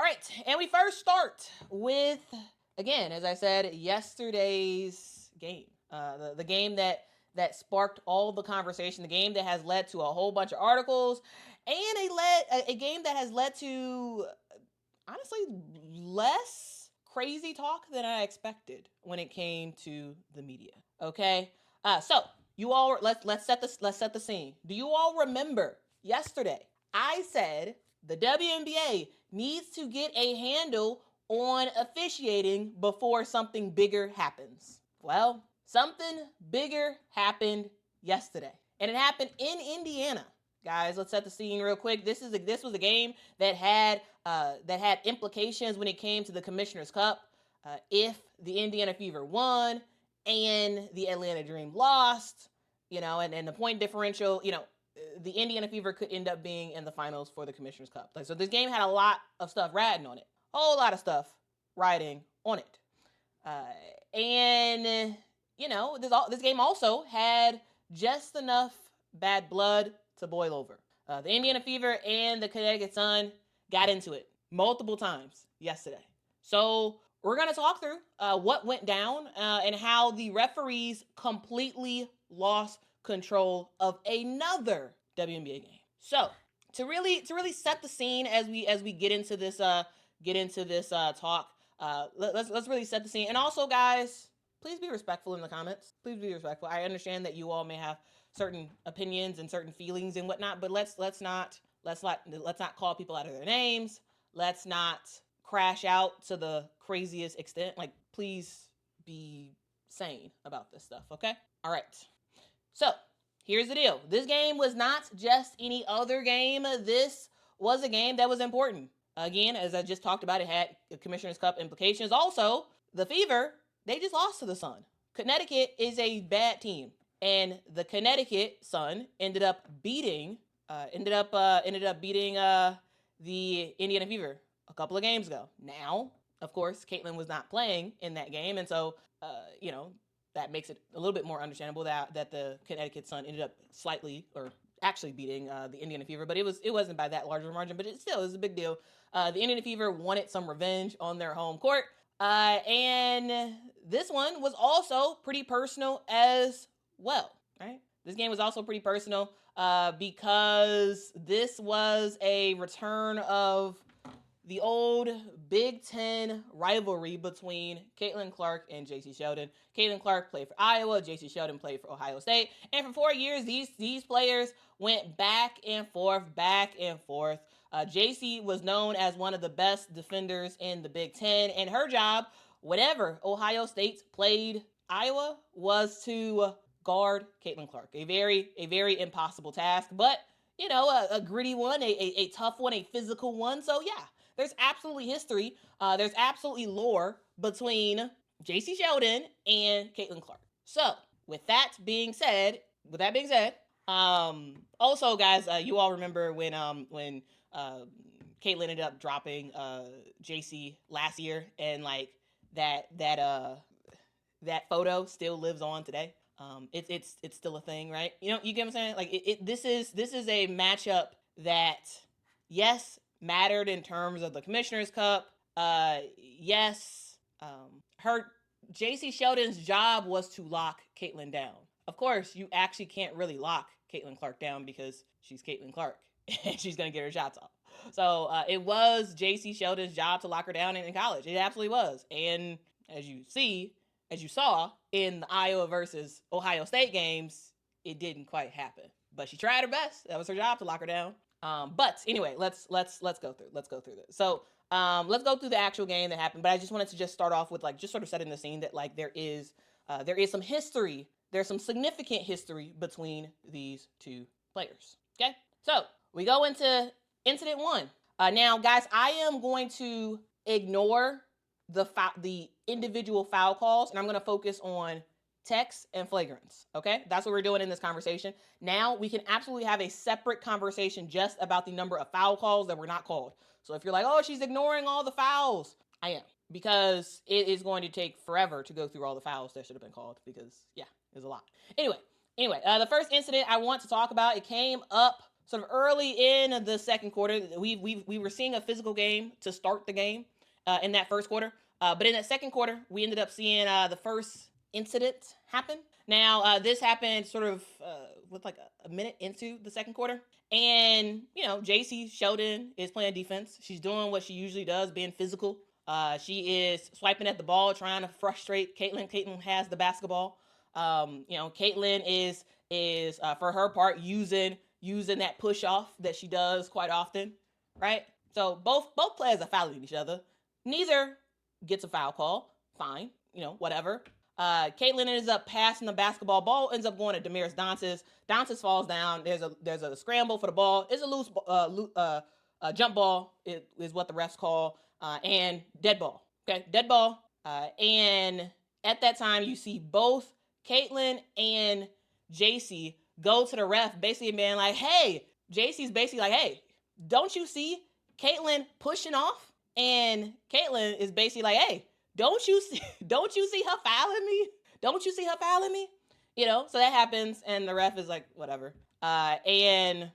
All right, and we first start with, again, as I said, yesterday's game. The game that sparked all the conversation, the game that has led to a whole bunch of articles, and a game that has led to, honestly, less crazy talk than I expected when it came to the media. Okay, so you all, let's set the scene. Do you all remember yesterday? I said the WNBA needs to get a handle on officiating before something bigger happens. Well, something bigger happened yesterday, and it happened in Indiana. Guys, let's set the scene real quick. This was a game that had implications when it came to the Commissioner's Cup. If the Indiana Fever won and the Atlanta Dream lost, and the point differential, the Indiana Fever could end up being in the finals for the Commissioner's Cup. So this game had a lot of stuff riding on it. A whole lot of stuff riding on it. And this game also had just enough bad blood to boil over. The Indiana Fever and the Connecticut Sun got into it multiple times yesterday. So we're going to talk through what went down and how the referees completely lost control of another WNBA game. So to really set the scene as we get into this talk, let's really set the scene. And also, guys, please be respectful in the comments. Please be respectful. I understand that you all may have certain opinions and certain feelings and whatnot, but let's not call people out of their names. Let's not crash out to the craziest extent. Like, please be sane about this stuff, okay? All right. So here's the deal. This game was not just any other game. This was a game that was important. Again, as I just talked about, it had the Commissioner's Cup implications. Also, the Fever, they just lost to the Sun. Connecticut is a bad team, and the Connecticut Sun ended up beating the Indiana Fever a couple of games ago. Now, of course, Caitlin was not playing in that game, and so that makes it a little bit more understandable that the Connecticut Sun ended up slightly or actually beating the Indiana Fever, but it wasn't by that large of a margin, but it still is a big deal. The Indiana Fever wanted some revenge on their home court, and this one was also pretty personal as well, right? This game was also pretty personal because this was a return of the old Big Ten rivalry between Caitlin Clark and J.C. Sheldon. Caitlin Clark played for Iowa. J.C. Sheldon played for Ohio State. And for 4 years, these players went back and forth. J.C. was known as one of the best defenders in the Big Ten. And her job, whenever Ohio State played Iowa, was to guard Caitlin Clark. A very impossible task. But, a gritty one, a tough one, a physical one. So, yeah. There's absolutely history. There's absolutely lore between J.C. Sheldon and Caitlin Clark. So, with that being said, also, guys, you all remember when Caitlin ended up dropping J.C. last year, and like that photo still lives on today. It's still a thing, right? You get what I'm saying? Like this is a matchup that, yes, mattered in terms of the Commissioner's Cup. Yes, her J.C. Sheldon's job was to lock Caitlin down. Of course, you actually can't really lock Caitlin Clark down because she's Caitlin Clark and she's gonna get her shots off. So it was J.C. Sheldon's job to lock her down in college. It absolutely was. And as you saw in the Iowa versus Ohio State games, it didn't quite happen. But she tried her best. That was her job, to lock her down. But anyway, let's go through this. So let's go through the actual game that happened. But I just wanted to just start off with just sort of setting the scene that there is some history. There's some significant history between these two players. Okay, so we go into incident one. Now, guys, I am going to ignore the individual foul calls, and I'm going to focus on text and flagrants. Okay, that's what we're doing in this conversation. Now we can absolutely have a separate conversation just about the number of foul calls that were not called. So if you're like, oh, she's ignoring all the fouls, I am, because it is going to take forever to go through all the fouls that should have been called, because yeah, there's a lot. Anyway, the first incident I want to talk about, it came up sort of early in the second quarter, we were seeing a physical game to start the game in that first quarter. But in that second quarter, we ended up seeing the first incident happen. Now, this happened sort of with like a minute into the second quarter. And, you know, JC Sheldon is playing defense. She's doing what she usually does, being physical. She is swiping at the ball, trying to frustrate Caitlin. Caitlin has the basketball. You know, Caitlin is for her part using that push off that she does quite often, right? So both players are fouling each other. Neither gets a foul call. Fine, you know, whatever. Caitlin ends up passing the basketball. Ball ends up going to Damaris Dantas. Dantas falls down. There's a scramble for the ball. It's a loose jump ball is what the refs call, and dead ball. Okay, dead ball. And at that time, you see both Caitlin and JC go to the ref, basically being like, "Hey," JC's basically like, "Hey, don't you see Caitlin pushing off?" And Caitlin is basically like, "Hey, don't you see her fouling me? Don't you see her fouling me?" You know, so that happens, and the ref is like, whatever. And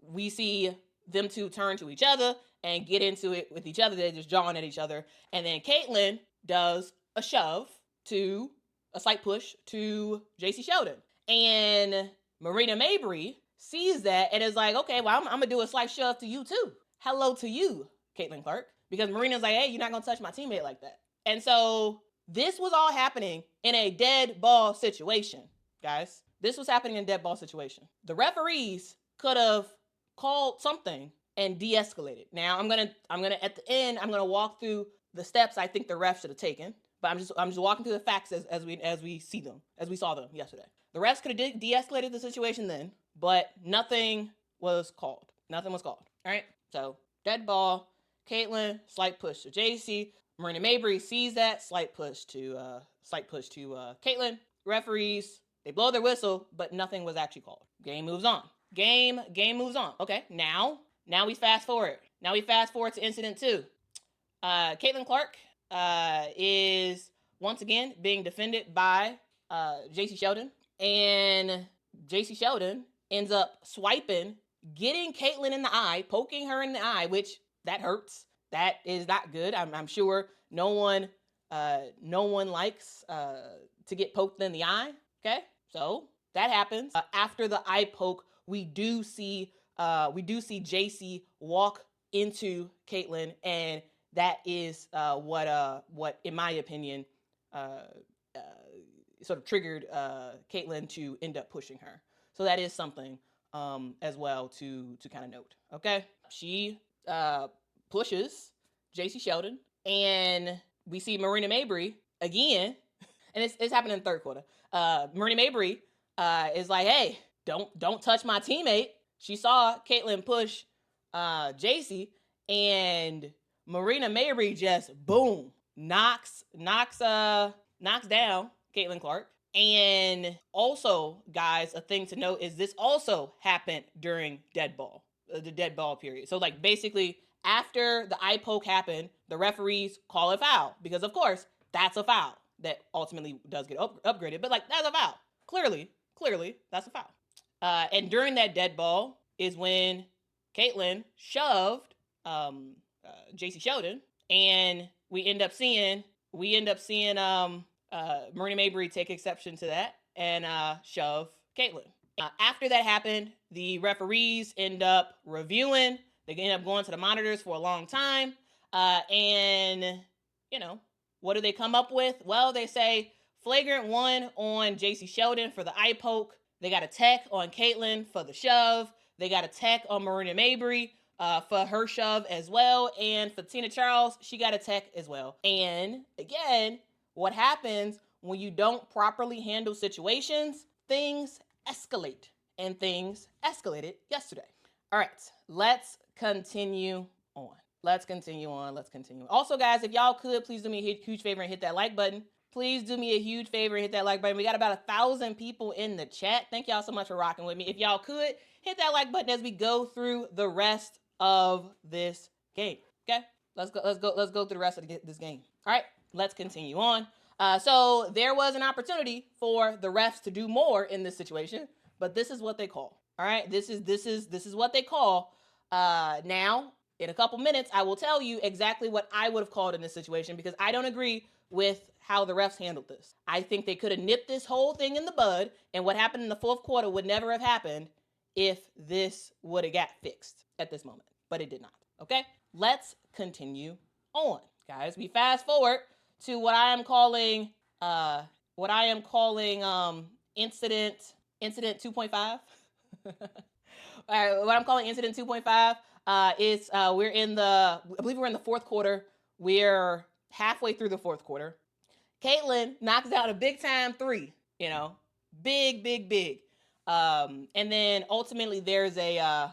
we see them two turn to each other and get into it with each other. They're just jawing at each other. And then Caitlin does a slight push to JC Sheldon. And Marina Mabry sees that and is like, okay, well, I'm going to do a slight shove to you too. Hello to you, Caitlin Clark. Because Marina's like, hey, you're not going to touch my teammate like that. And so this was all happening in a dead ball situation, guys. This was happening in a dead ball situation. The referees could have called something and de-escalated. Now I'm gonna at the end, I'm gonna walk through the steps I think the refs should have taken. But I'm just walking through the facts as we see them, as we saw them yesterday. The refs could have de-escalated the situation then, but nothing was called. Nothing was called. All right. So dead ball. Caitlin, slight push to JC. Marina Mabry sees that, slight push to Caitlin. Referees, they blow their whistle, but nothing was actually called. Game moves on. Game moves on. Okay, now we fast forward. Now we fast forward to incident 2. Caitlin Clark is once again being defended by JC Sheldon, and JC Sheldon ends up swiping, getting Caitlin in the eye, poking her in the eye, which that hurts. That is not good. I'm sure no one likes to get poked in the eye. Okay, so that happens. After the eye poke, we do see JC walk into Caitlin, and that is what in my opinion sort of triggered Caitlin to end up pushing her. So that is something as well to kind of note. Okay, she pushes JC Sheldon, and we see Marina Mabry again, and it's happening in the third quarter. Marina Mabry is like, hey, don't touch my teammate. She saw Caitlin push JC, and Marina Mabry just boom knocks down Caitlin Clark. And also, guys, a thing to note is this also happened during the dead ball period. So like basically after the eye poke happened, the referees call a foul because of course that's a foul that ultimately does get upgraded. But like that's a foul. Clearly that's a foul. And during that dead ball is when Caitlin shoved JC Sheldon, and we end up seeing Marina Mabry take exception to that and shove Caitlin. After that happened, the referees end up reviewing. They end up going to the monitors for a long time. And, you know, what do they come up with? Well, they say flagrant 1 on JC Sheldon for the eye poke. They got a tech on Caitlin for the shove. They got a tech on Marina Mabry for her shove as well. And for Tina Charles, she got a tech as well. And again, what happens when you don't properly handle situations? Things escalate. And things escalated yesterday. All right, let's continue on. Also, guys, if y'all could, please do me a huge favor and hit that like button. Please do me a huge favor and hit that like button. We got about 1,000 people in the chat. Thank y'all so much for rocking with me. If y'all could, hit that like button as we go through the rest of this game. Okay? Let's go through the rest of this game. All right, let's continue on. So there was an opportunity for the refs to do more in this situation, but this is what they call. All right, this is what they call. Now, in a couple minutes, I will tell you exactly what I would have called in this situation because I don't agree with how the refs handled this. I think they could have nipped this whole thing in the bud, and what happened in the fourth quarter would never have happened if this would have got fixed at this moment, but it did not. Okay, let's continue on, guys. We fast forward to what I am calling incident 2.5. What I'm calling incident 2.5 is we're in the, I believe we're in the fourth quarter. We're halfway through the fourth quarter. Caitlin knocks down a big time three, big. And then ultimately there's and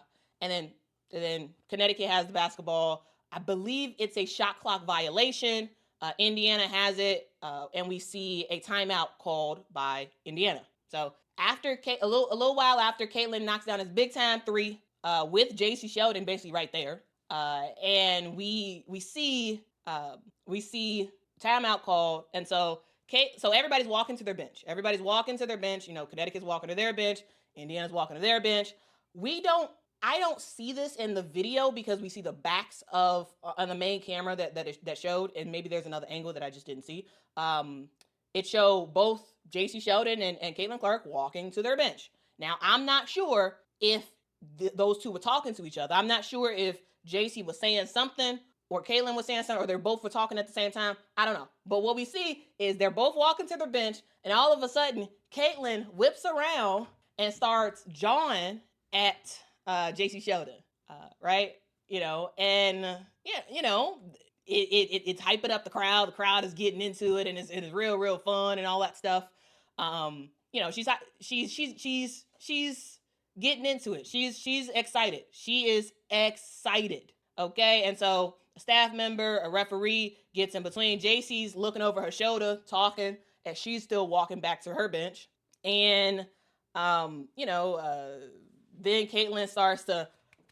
then Connecticut has the basketball. I believe it's a shot clock violation. Indiana has it, and we see a timeout called by Indiana. So after a little while after, Caitlin knocks down his big time three with JC Sheldon basically right there, and we see timeout called, and so everybody's walking to their bench. Connecticut's walking to their bench. Indiana's walking to their bench. I don't see this in the video because we see the backs of on the main camera that showed, and maybe there's another angle that I just didn't see. It showed both JC Sheldon and Caitlin Clark walking to their bench. Now, I'm not sure if those two were talking to each other. I'm not sure if JC was saying something or Caitlin was saying something, or they both were talking at the same time. I don't know. But what we see is they're both walking to their bench, and all of a sudden, Caitlin whips around and starts jawing at JC Sheldon, right? It's hyping up the crowd. The crowd is getting into it, and it's real fun and all that stuff. She's getting into it. She's excited. She is excited. Okay, and so a staff member, a referee gets in between. JC's looking over her shoulder, talking as she's still walking back to her bench, and then Caitlin starts to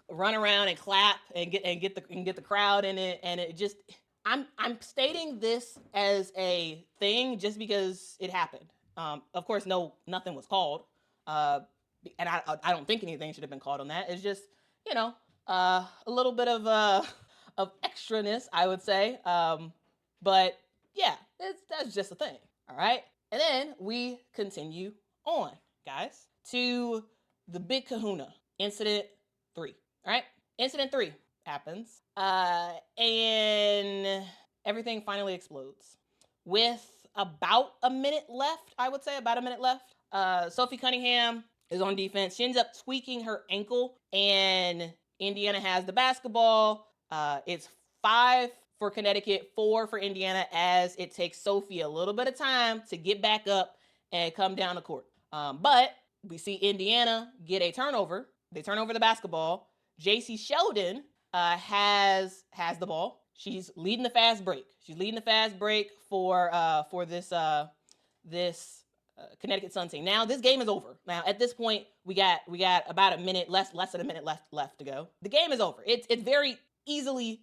run around and clap and get the crowd in it, and it just I'm stating this as a thing just because it happened. Of course, nothing was called, and I don't think anything should have been called on that. It's just a little bit of extraness, I would say. But yeah, that's just a thing. All right, and then we continue on, guys, to the big kahuna, incident 3. All right, incident 3 happens, and everything finally explodes. With about a minute left, I would say, about a minute left, Sophie Cunningham is on defense. She ends up tweaking her ankle, and Indiana has the basketball. It's 5 for Connecticut, 4 for Indiana, as it takes Sophie a little bit of time to get back up and come down the court. But we see Indiana get a turnover. They turn over the basketball. JC Sheldon has the ball. She's leading the fast break. For this Connecticut Sun team. Now this game is over. Now at this point we got about a minute, less than a minute left to go. The game is over. It's very easy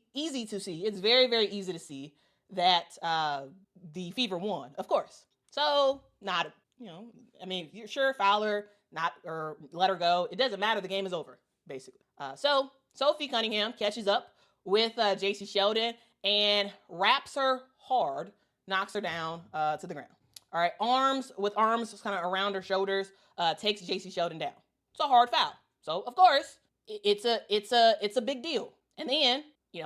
to see. It's very easy to see that the Fever won, of course. So not you're sure foul her, not, or let her go. It doesn't matter. The game is over, basically. So Sophie Cunningham catches up with JC Sheldon and wraps her hard, knocks her down to the ground. All right, arms kind of around her shoulders, takes JC Sheldon down. It's a hard foul. So of course it's a big deal. And then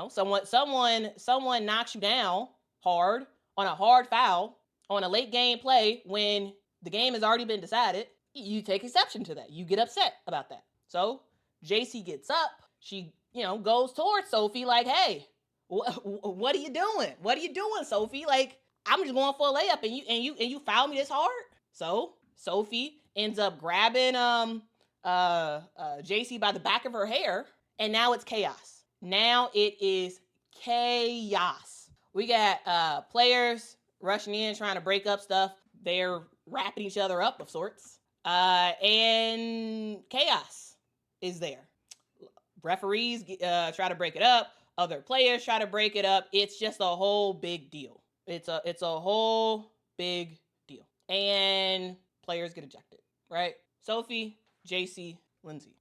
someone knocks you down hard on a hard foul on a late game play when the game has already been decided. You take exception to that. You get upset about that. So JC gets up. She goes towards Sophie like, hey, what are you doing? What are you doing, Sophie? Like, I'm just going for a layup and you foul me this hard? So Sophie ends up grabbing JC by the back of her hair, and now it's chaos. Now it is chaos. We got players rushing in, trying to break up stuff. They're wrapping each other up of sorts. And chaos is there. Referees try to break it up. Other players try to break it up. It's just a whole big deal. It's a whole big deal. And players get ejected, right? Sophie, JC Lindsay.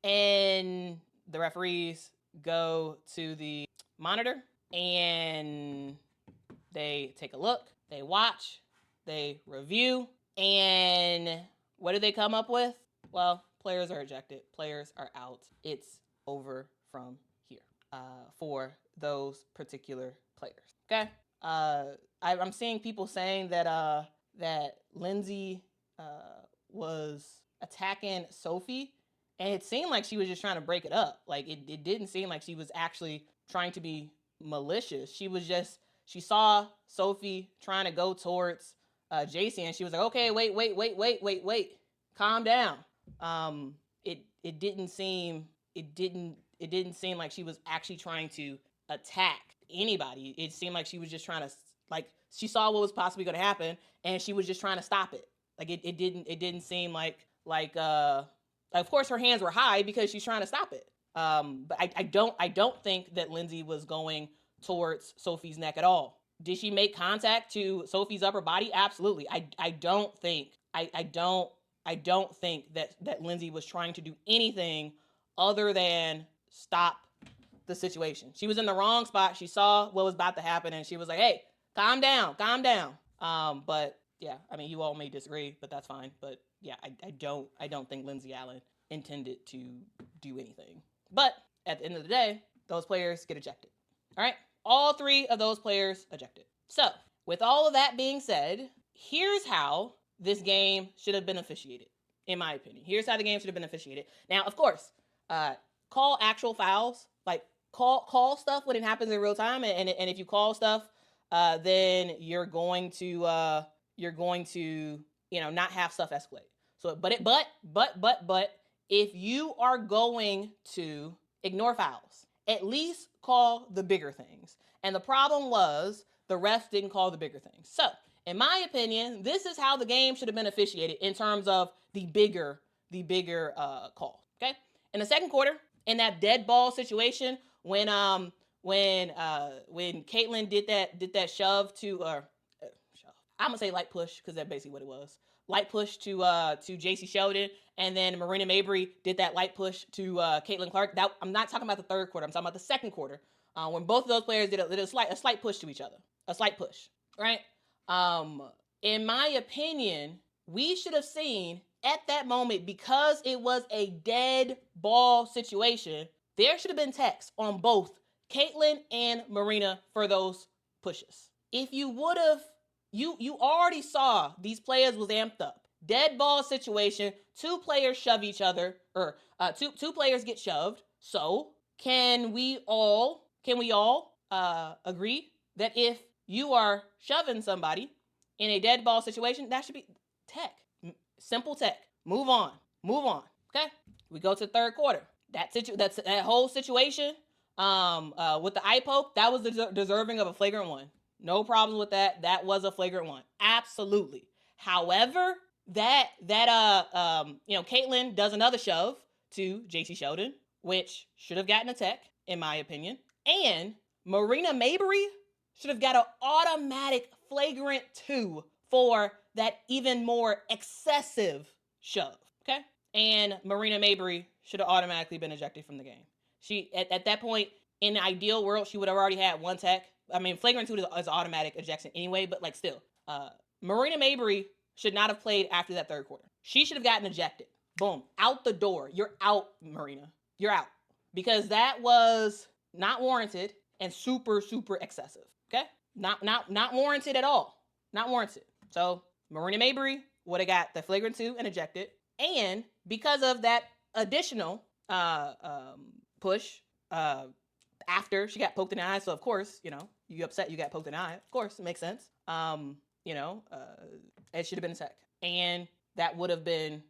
And the referees go to the monitor and they take a look, they watch, they review, and what do they come up with? Well, players are ejected, players are out. It's over from here for those particular players. Okay. I'm seeing people saying that that Lindsay was attacking Sophie, and it seemed like she was just trying to break it up. Like it didn't seem like she was actually trying to be malicious. She saw Sophie trying to go towards JC, and she was like, okay, wait, calm down. It didn't seem like she was actually trying to attack anybody. It seemed like she was just trying to, like, she saw what was possibly going to happen, and she was just trying to stop it. Like it didn't seem like of course her hands were high because she's trying to stop it. But I don't think that Lindsay was going towards Sophie's neck at all. Did she make contact to Sophie's upper body? Absolutely. I don't think that Lindsay was trying to do anything other than stop the situation. She was in the wrong spot. She saw what was about to happen, and she was like, hey, calm down. But yeah, I mean, you all may disagree, but that's fine. But yeah, I don't think Lindsay Allen intended to do anything. But at the end of the day, those players get ejected. All right? All 3 of those players ejected. So, with all of that being said, here's how this game should have been officiated, in my opinion. Here's how the game should have been officiated. Now, of course, call actual fouls. Like, call stuff when it happens in real time. And if you call stuff, then you're going to not have stuff escalate. So, but if you are going to ignore fouls, at least call the bigger things. And the problem was the refs didn't call the bigger things. So, in my opinion, this is how the game should have been officiated in terms of the bigger call. Okay, in the second quarter, in that dead ball situation, when Caitlin did that shove to I'm gonna say light push because that's basically what it was. Light push to JC Sheldon, and then Marina Mabry did that light push to Caitlin Clark. That, I'm not talking about the third quarter. I'm talking about the second quarter when both of those players did a slight push to each other. A slight push, right? In my opinion, we should have seen at that moment, because it was a dead ball situation, there should have been text on both Caitlin and Marina for those pushes. If you would have, you already saw these players was amped up. Dead ball situation, 2 players shove each other, or two players get shoved. So can we all agree that if you are shoving somebody in a dead ball situation, that should be tech. Simple tech. Move on. Okay? We go to the third quarter. That whole situation with the eye poke, that was deserving of a flagrant 1. No problem with that. That was a flagrant 1. Absolutely. However, Caitlin does another shove to JC Sheldon, which should have gotten a tech, in my opinion. And Marina Mabry should have got an automatic flagrant 2 for that even more excessive shove. Okay? And Marina Mabry should have automatically been ejected from the game. She, at that point, in the ideal world, she would have already had 1 tech. I mean, flagrant 2 is automatic ejection anyway, but like still. Marina Mabry should not have played after that third quarter. She should have gotten ejected. Boom. Out the door. You're out, Marina. You're out. Because that was not warranted and super, super excessive. Okay? Not warranted at all. Not warranted. So, Marina Mabry would have got the flagrant 2 and ejected. And because of that additional push after she got poked in the eye, so of course, you upset you got poked in the eye. Of course, it makes sense. It should have been a tech. And that would have been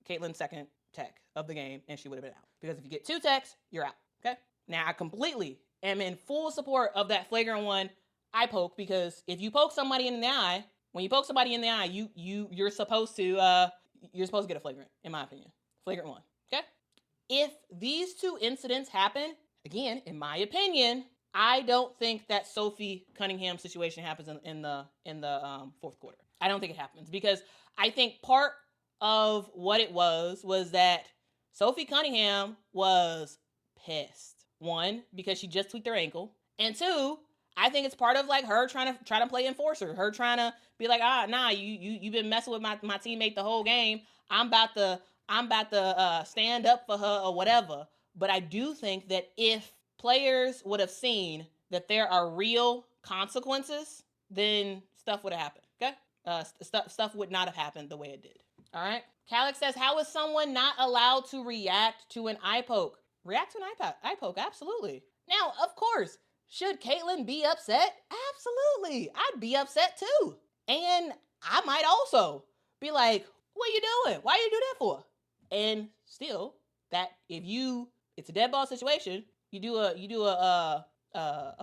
Caitlin's second tech of the game, and she would have been out. Because if you get 2 techs, you're out. Okay? Now, I completely am in full support of that flagrant 1 eye poke, because if you poke somebody in the eye, when you poke somebody in the eye, you're supposed to get a flagrant, in my opinion. Flagrant 1. Okay? If these 2 incidents happen, again, in my opinion, I don't think that Sophie Cunningham situation happens in the fourth quarter. I don't think it happens, because I think part of what it was that Sophie Cunningham was pissed. One, because she just tweaked her ankle. And two, I think it's part of like her trying to play enforcer. Her trying to be like, nah, you've been messing with my teammate the whole game. I'm about to stand up for her or whatever. But I do think that if players would have seen that there are real consequences, then stuff would have happened. Okay, stuff would not have happened the way it did. All right. Calix says, how is someone not allowed to react to an eye poke? React to an eye poke, absolutely. Now, of course, should Caitlyn be upset? Absolutely. I'd be upset too. And I might also be like, what are you doing? Why you do that for? And still, that it's a dead ball situation, you do a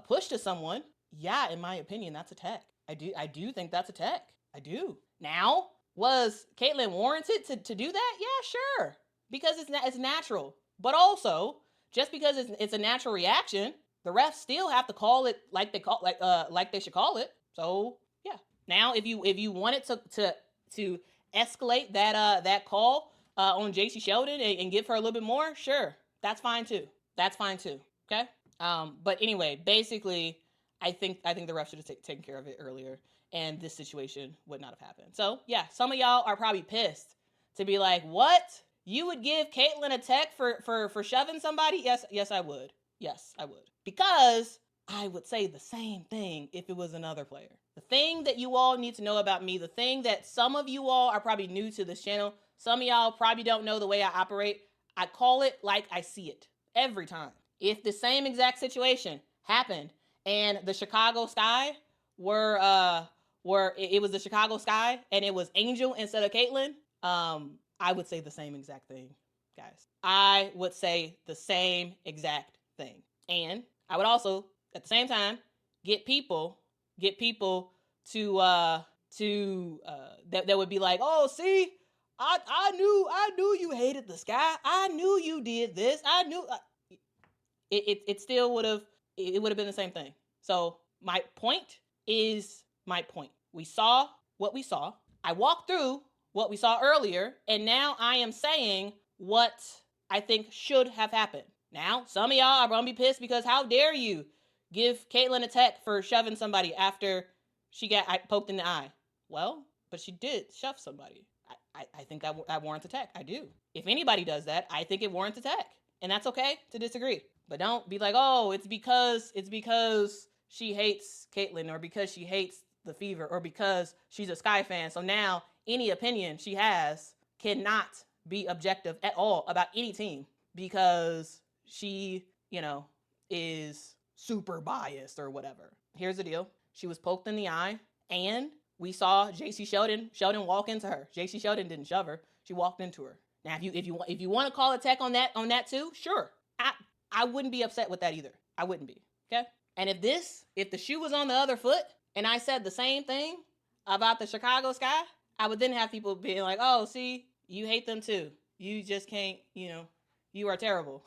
push to someone, yeah, in my opinion, that's a tech. I do think that's a tech. I do. Now, was Caitlyn warranted to do that? Yeah, sure. Because it's natural. But also, just because it's a natural reaction, the refs still have to call it like they should call it. So yeah. Now, if you wanted to escalate that call on JC Sheldon and give her a little bit more, sure, that's fine too. Okay. But anyway, basically, I think the refs should have taken care of it earlier, and this situation would not have happened. So yeah, some of y'all are probably pissed to be like, what? You would give Caitlyn a tech for shoving somebody? Yes, I would. Yes, I would. Because I would say the same thing if it was another player. The thing that you all need to know about me, the thing that some of you all are probably new to this channel, some of y'all probably don't know the way I operate, I call it like I see it every time. If the same exact situation happened and the Chicago Sky it was the Chicago Sky and it was Angel instead of Caitlyn, I would say the same exact thing, guys. I would say the same exact thing. And I would also, at the same time, get people to that would be like, oh, see, I knew you hated the Sky. I knew you did this. I knew it still would have been the same thing. So my point is my point. We saw what we saw. I walked through what we saw earlier, and now I am saying what I think should have happened. Now, some of y'all are going to be pissed because how dare you give Caitlyn a tech for shoving somebody after she got poked in the eye? Well, but she did shove somebody. I think that warrants a tech. I do. If anybody does that, I think it warrants a tech. And that's okay to disagree. But don't be like, oh, it's because she hates Caitlyn, or because she hates the Fever, or because she's a Sky fan. So now any opinion she has cannot be objective at all about any team because she, is super biased or whatever. Here's the deal. She was poked in the eye, and we saw JC Sheldon walk into her. JC Sheldon didn't shove her. She walked into her. Now, if you want to call a tech on that too, sure. I wouldn't be upset with that either. I wouldn't be. Okay? And if the shoe was on the other foot and I said the same thing about the Chicago Sky, I would then have people being like, oh, see, you hate them too. You just can't, you are terrible.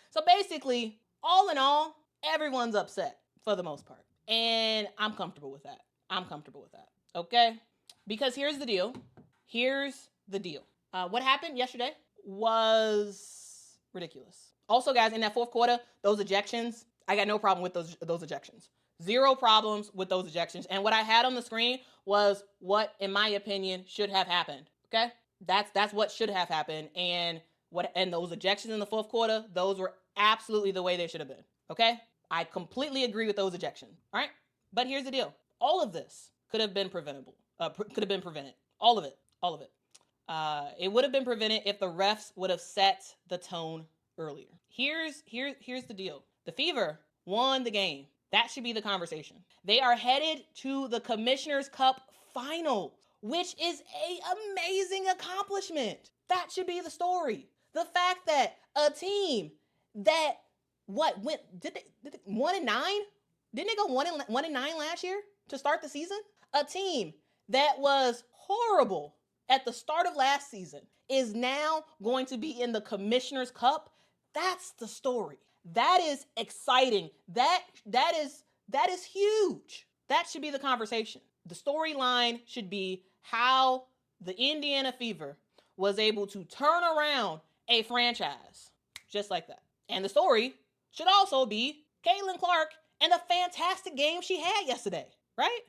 So basically, all in all, everyone's upset for the most part. And I'm comfortable with that. Okay? Because here's the deal. What happened yesterday was ridiculous. Also, guys, in that fourth quarter, those ejections, I got no problem with those ejections. Zero problems with those ejections. And what I had on the screen was what, in my opinion, should have happened. Okay? That's what should have happened. And those ejections in the fourth quarter, those were absolutely the way they should have been. Okay? I completely agree with those ejections. All right? But here's the deal. All of this could have been preventable. Could have been prevented. All of it. It would have been prevented if the refs would have set the tone earlier. Here's the deal. The Fever won the game. That should be the conversation. They are headed to the Commissioner's Cup final, which is an amazing accomplishment. That should be the story. The fact that a team that did they 1-9? Didn't they go 1-9 last year to start the season? A team that was horrible at the start of last season is now going to be in the Commissioner's Cup. That's the story. That is exciting. That is huge. That should be the conversation. The storyline should be how the Indiana Fever was able to turn around a franchise just like that. And the story should also be Caitlin Clark and the fantastic game she had yesterday, right?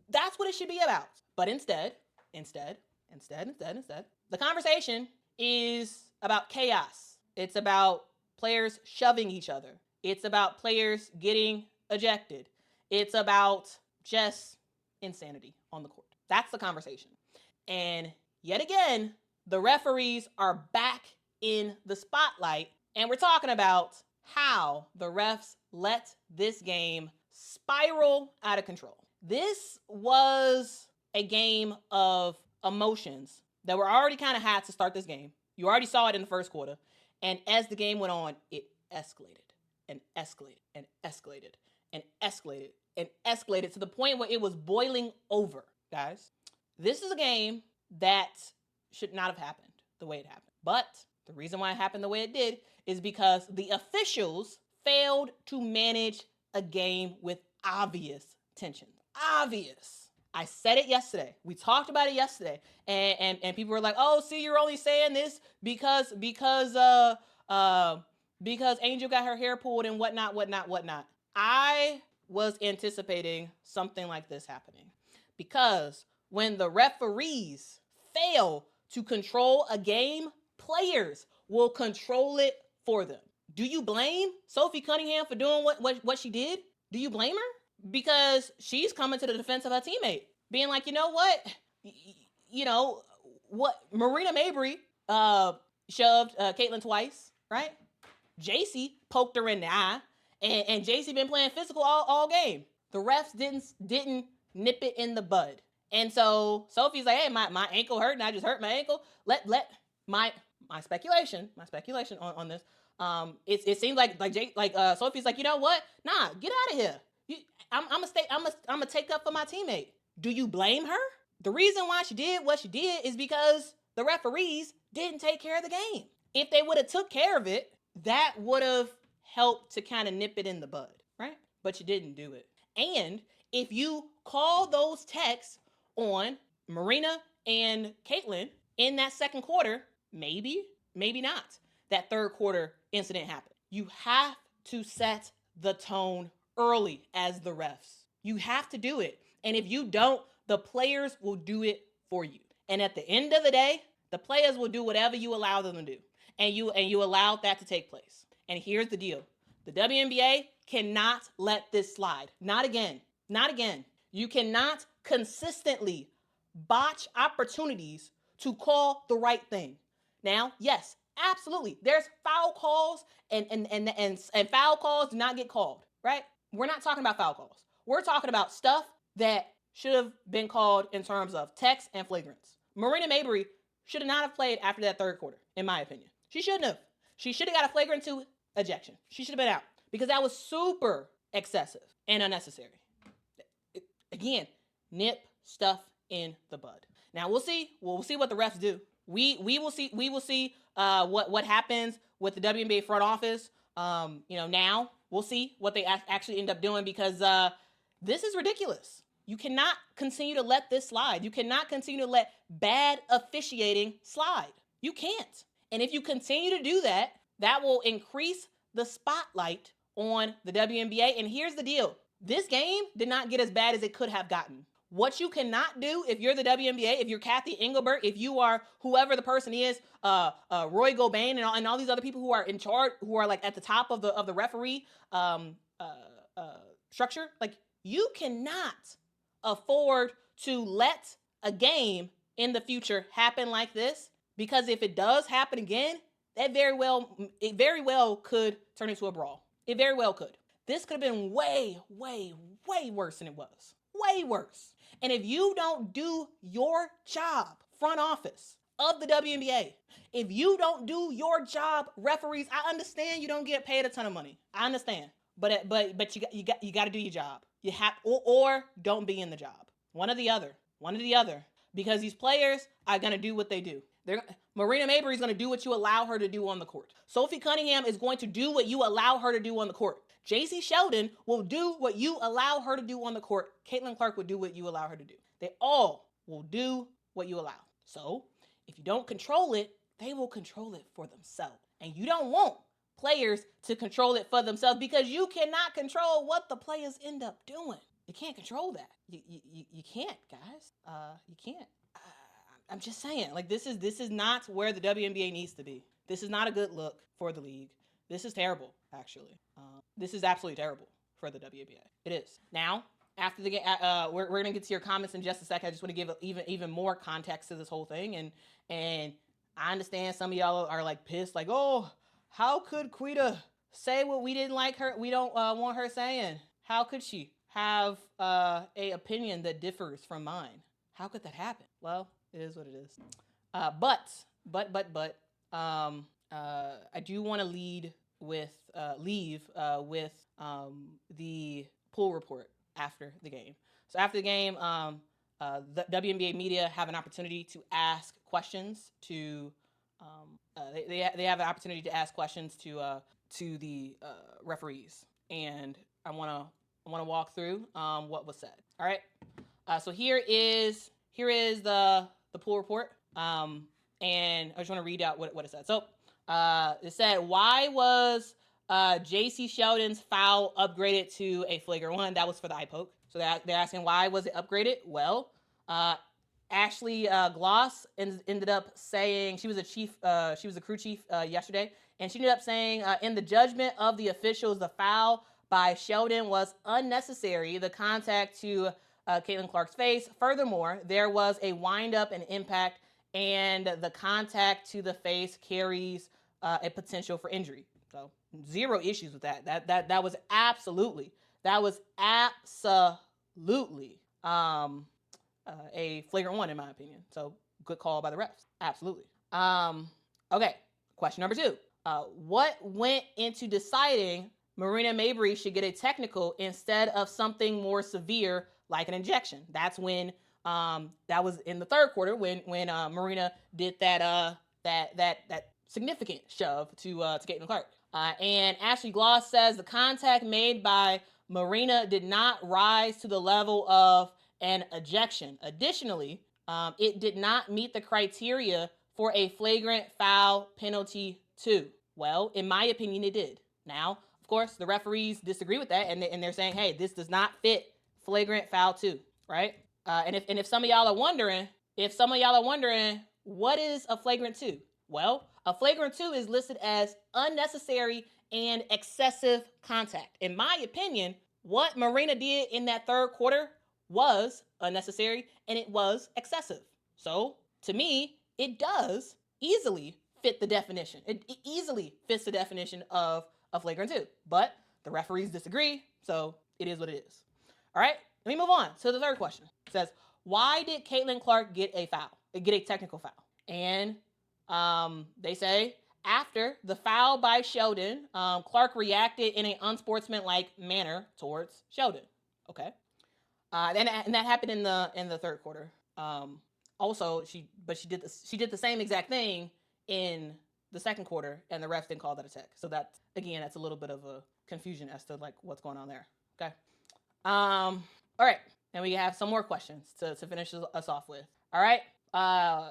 That's what it should be about. But instead, the conversation is about chaos. It's about players shoving each other. It's about players getting ejected. It's about just insanity on the court. That's the conversation. And yet again, the referees are back in the spotlight, and we're talking about how the refs let this game spiral out of control. This was a game of emotions that were already kind of hot to start this game. You already saw it in the first quarter. And as the game went on, it escalated and escalated and escalated and escalated and escalated to the point where it was boiling over, guys. This is a game that should not have happened the way it happened. But the reason why it happened the way it did is because the officials failed to manage a game with obvious tension. Obvious. I said it yesterday. We talked about it yesterday. And people were like, oh, see, you're only saying this because Angel got her hair pulled and whatnot. I was anticipating something like this happening. Because when the referees fail to control a game, players will control it for them. Do you blame Sophie Cunningham for doing what she did? Do you blame her? Because she's coming to the defense of her teammate, being like, you know what? Marina Mabry shoved Caitlin twice, right? JC poked her in the eye, and JC been playing physical all game. The refs didn't nip it in the bud. And so Sophie's like, hey, my ankle hurt and I just hurt my ankle. Let my speculation on this. It seems like Sophie's like, you know what? Nah, get out of here. I'm gonna take up for my teammate. Do you blame her? The reason why she did what she did is because the referees didn't take care of the game. If they would have took care of it, that would have helped to kind of nip it in the bud, right? But you didn't do it. And if you call those texts on Marina and Caitlin in that second quarter, maybe not. That third quarter incident happened. You have to set the tone early as the refs. You have to do it. And if you don't, the players will do it for you. And at the end of the day, the players will do whatever you allow them to do. And you allow that to take place. And here's the deal. The WNBA cannot let this slide. Not again. Not again. You cannot consistently botch opportunities to call the right thing. Now, yes, absolutely. There's foul calls and foul calls do not get called, right? We're not talking about foul calls. We're talking about stuff that should have been called in terms of text and flagrants. Marina Mabry should not have played after that third quarter, in my opinion. She shouldn't have. She should have got a flagrant 2 ejection. She should have been out because that was super excessive and unnecessary. Again, nip stuff in the bud. Now we'll see. We'll see what the refs do. We will see. We will see what happens with the WNBA front office. Now we'll see what they actually end up doing because this is ridiculous. You cannot continue to let this slide. You cannot continue to let bad officiating slide. You can't. And if you continue to do that, that will increase the spotlight on the WNBA. And here's the deal. This game did not get as bad as it could have gotten. What you cannot do if you're the WNBA, if you're Kathy Engelbert, if you are whoever the person is, Roy Gobain and all these other people who are in charge, who are like at the top of the referee structure, like you cannot afford to let a game in the future happen like this, because if it does happen again, it very well could turn into a brawl. It very well could. This could have been way, way, way worse than it was. Way worse. And if you don't do your job, front office of the WNBA, if you don't do your job, referees, I understand you don't get paid a ton of money. I understand. But you got to do your job. You have or don't be in the job. One or the other. Because these players are going to do what they do. Marina Mabry is going to do what you allow her to do on the court. Sophie Cunningham is going to do what you allow her to do on the court. JC Sheldon will do what you allow her to do on the court. Caitlin Clark will do what you allow her to do. They all will do what you allow. So if you don't control it, they will control it for themselves. And you don't want players to control it for themselves because you cannot control what the players end up doing. You can't control that. You can't, guys. You can't. I'm just saying, like, this is not where the WNBA needs to be. This is not a good look for the league. This is terrible, actually. This is absolutely terrible for the WNBA. It is. Now, after the game, we're gonna get to your comments in just a second. I just want to give even more context to this whole thing, and I understand some of y'all are like pissed, like, oh, how could Quita say what we didn't like her? We don't want her saying. How could she have a opinion that differs from mine? How could that happen? Well, it is what it is. But I do want to leave with the pool report after the game. So after the game, the WNBA media have an opportunity to ask questions to they have an opportunity to ask questions to the referees, and I want to walk through what was said. All right. So here is the pool report, and I just want to read out what it said. So it said, why was J.C. Sheldon's foul upgraded to a flagrant 1? That was for the eye poke. So they're asking, why was it upgraded? Well, Ashley Gloss ended up saying, she was a crew chief yesterday, and she ended up saying, in the judgment of the officials, the foul by Sheldon was unnecessary. The contact to Caitlin Clark's face. Furthermore, there was a windup and impact, and the contact to the face carries a potential for injury. So 0 issues with that. That was absolutely a flagrant 1 in my opinion. So good call by the refs. Absolutely. Okay. Question number 2. What went into deciding Marina Mabrey should get a technical instead of something more severe like an injection? That's when that was in the third quarter when Marina did that significant shove to Caitlin Clark. And Ashley Gloss says the contact made by Marina did not rise to the level of an ejection. Additionally, it did not meet the criteria for a flagrant foul penalty 2. Well, in my opinion, it did. Now, of course, the referees disagree with that, and they're saying, hey, this does not fit flagrant foul 2, right? And if some of y'all are wondering, what is a flagrant 2? Well, a flagrant 2 is listed as unnecessary and excessive contact. In my opinion, what Marina did in that third quarter was unnecessary and it was excessive. So, to me, it does easily fit the definition. It easily fits the definition of a flagrant 2. But the referees disagree, so it is what it is. All right, let me move on to the third question. It says, why did Caitlin Clark get a technical foul? And they say, after the foul by Sheldon, Clark reacted in an unsportsmanlike manner towards Sheldon. Okay. And that happened in the third quarter. Also, she did the same exact thing in the second quarter, and the refs didn't call that a tech. So that's a little bit of a confusion as to like what's going on there. Okay. All right. And we have some more questions to finish us off with. All right.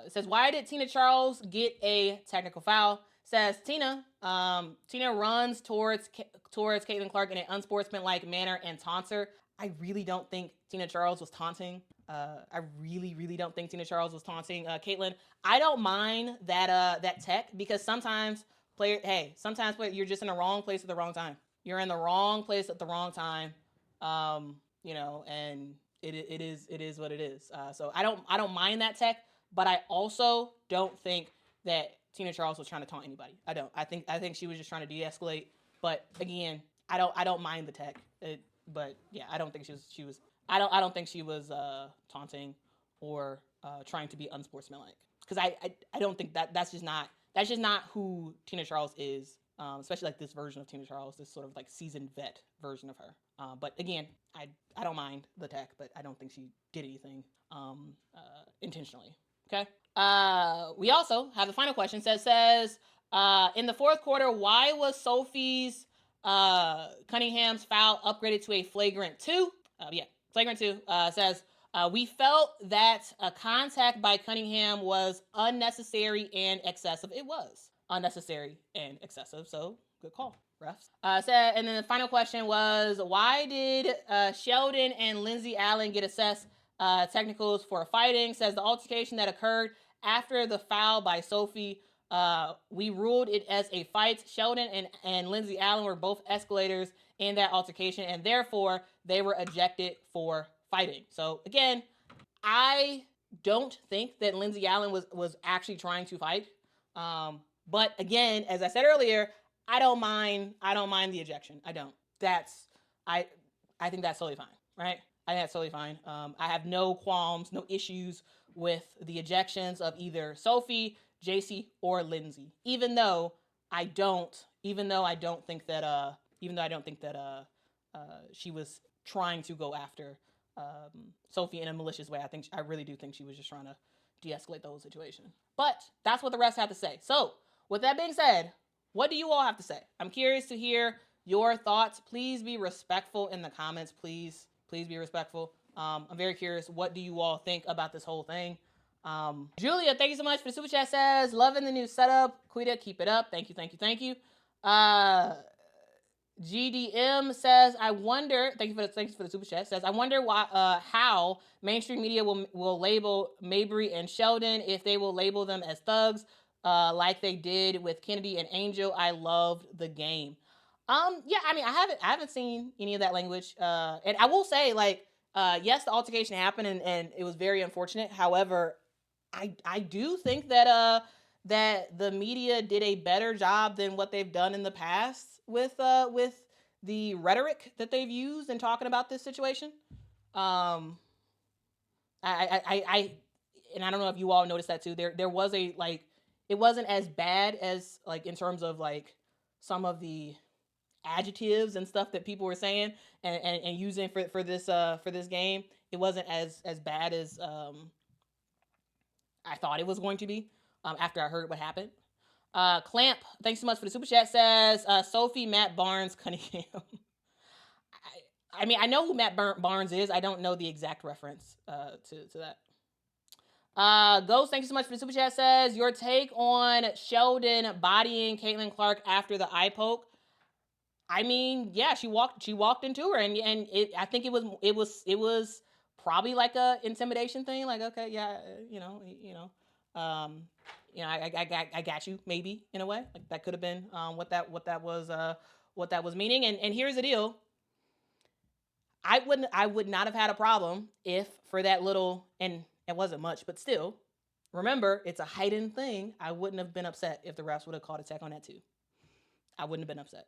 It says, why did Tina Charles get a technical foul? It says Tina runs towards Caitlin Clark in an unsportsmanlike manner and taunts her. I really don't think Tina Charles was taunting. I really, really don't think Tina Charles was taunting Caitlin. I don't mind that tech because sometimes you're just in the wrong place at the wrong time. You're in the wrong place at the wrong time. And it is what it is. So I don't mind that tech, but I also don't think that Tina Charles was trying to taunt anybody. I don't. I think she was just trying to de-escalate. But again, I don't mind the tech. But yeah, I don't think she was. I don't think she was taunting or trying to be unsportsmanlike. Because I don't think that's just not who Tina Charles is. Especially like this version of Tina Charles, this sort of like seasoned vet version of her. But again, I don't mind the tech, but I don't think she did anything intentionally. Okay. We also have the final question. Says in the fourth quarter, why was Sophie's Cunningham's foul upgraded to a flagrant 2? Flagrant 2. Says We felt that a contact by Cunningham was unnecessary and excessive. It was unnecessary and excessive, so good call, refs. And then the final question was, why did Sheldon and Lindsay Allen get assessed technicals for fighting? Says the altercation that occurred after the foul by Sophie, we ruled it as a fight. Sheldon and Lindsay Allen were both escalators in that altercation, and therefore they were ejected for fighting. So again, I don't think that Lindsay Allen was actually trying to fight. But again, as I said earlier, I don't mind the ejection. I don't. I think that's totally fine, right? I think that's totally fine. I have no qualms, no issues with the ejections of either Sophie, JC, or Lindsay. Even though I don't think that she was trying to go after Sophie in a malicious way. I really do think she was just trying to de-escalate the whole situation. But that's what the rest have to say. So with that being said, what do you all have to say? I'm curious to hear your thoughts. Please be respectful in the comments. Please be respectful. I'm very curious. What do you all think about this whole thing? Julia, thank you so much for the super chat. Says, loving the new setup. Quita, keep it up. Thank you. GDM says, I wonder, thank you for the super chat, says, I wonder why, how mainstream media will label Mabry and Sheldon, if they will label them as thugs, like they did with Kennedy and Angel. I loved the game. Yeah, I mean, I haven't seen any of that language. And I will say, like, yes, the altercation happened and it was very unfortunate. However, I do think that the media did a better job than what they've done in the past with the rhetoric that they've used in talking about this situation. I don't know if you all noticed that too. There was it wasn't as bad as, like, in terms of, like, some of the adjectives and stuff that people were saying and using for this game. It wasn't as bad as I thought it was going to be after I heard what happened. Clamp, thanks so much for the super chat, says, Sophie, Matt Barnes, Cunningham. I mean, I know who Matt Barnes is. I don't know the exact reference to that. Ghost, thank you so much for the super chat, says, your take on Sheldon bodying Caitlin Clark after the eye poke. I mean, yeah, she walked into her, and I think it was probably like a intimidation thing. Like, okay, yeah, I got you, maybe, in a way. Like, that could have been what that was meaning. And here's the deal. I would not have had a problem if, for that little, and it wasn't much, but still, remember, it's a heightened thing. I wouldn't have been upset if the refs would have called a tech on that too. I wouldn't have been upset.